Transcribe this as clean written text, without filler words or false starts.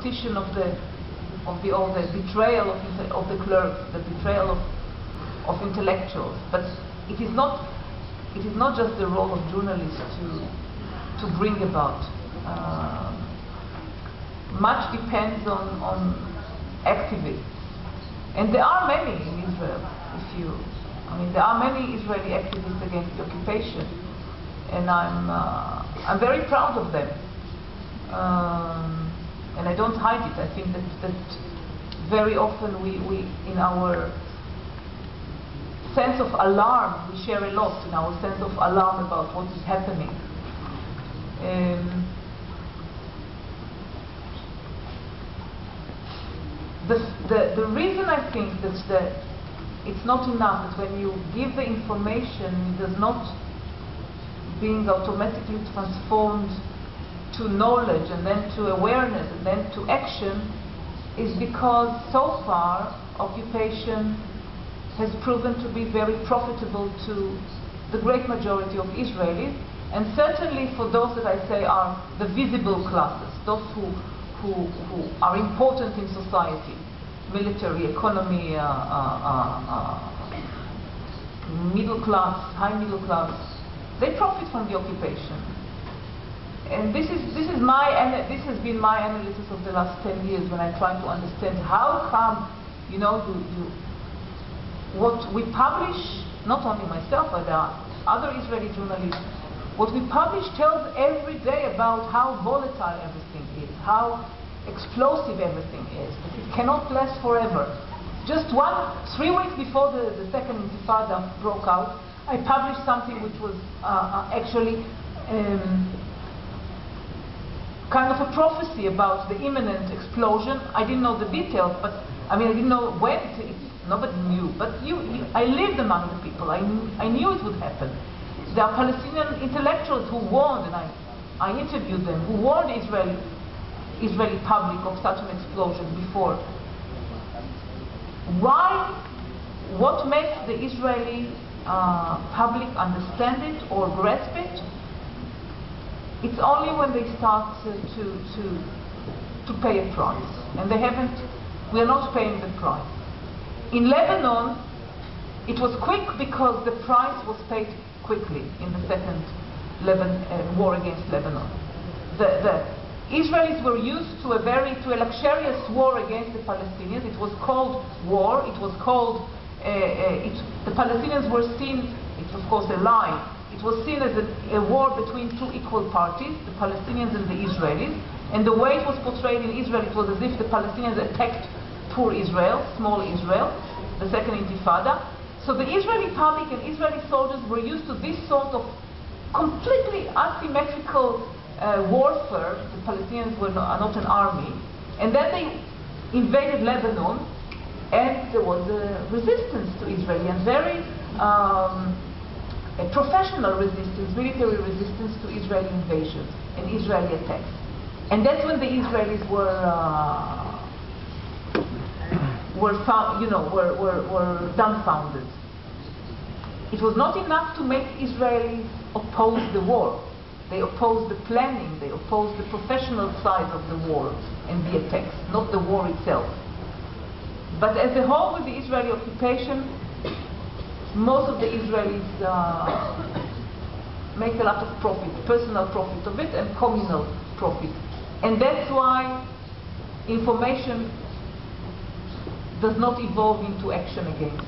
competition of the betrayal of the clerks, the betrayal of intellectuals. But it is not just the role of journalists to bring about. Much depends on activists, and there are many in Israel. There are many Israeli activists against the occupation, and I'm very proud of them. And I don't hide it. I think that very often we in our sense of alarm, we share a lot in our sense of alarm about what is happening. The reason I think that it's not enough that when you give the information, it does not being automatically transformed to knowledge and then to awareness and then to action, is because so far occupation has proven to be very profitable to the great majority of Israelis, and certainly for those that I say are the visible classes, those who are important in society, military, economy, middle class, high middle class. They profit from the occupation. And this has been my analysis of the last 10 years when I try to understand how come, what we publish, not only myself, but other Israeli journalists, what we publish tells every day about how volatile everything is, how explosive everything is, that it cannot last forever. Just 3 weeks before the second Intifada broke out, I published something which was actually kind of a prophecy about the imminent explosion. I didn't know the details, but I didn't know when. Nobody knew. But I lived among the people. I knew it would happen. There are Palestinian intellectuals who warned, and I interviewed them, who warned Israeli public of such an explosion before. Why? What makes the Israeli public understand it or grasp it? It's only when they start to pay a price, and they haven't. We are not paying the price. In Lebanon, it was quick because the price was paid quickly in the second war against Lebanon. The Israelis were used to a luxurious war against the Palestinians. It was called war. It was called. The Palestinians were seen. It's of course a lie. It was seen as a war between two equal parties, the Palestinians and the Israelis. And the way it was portrayed in Israel, it was as if the Palestinians attacked poor Israel, small Israel, the second Intifada. So the Israeli public and Israeli soldiers were used to this sort of completely asymmetrical warfare. The Palestinians are not an army. And then they invaded Lebanon, and there was a resistance to Israel, and very a professional resistance, military resistance to Israeli invasions and Israeli attacks. And that's when the Israelis were dumbfounded. It was not enough to make Israelis oppose the war. They opposed the planning, they opposed the professional side of the war and the attacks, not the war itself. But as a whole, with the Israeli occupation, most of the Israelis make a lot of profit, personal profit of it, and communal profit. And that's why information does not evolve into action against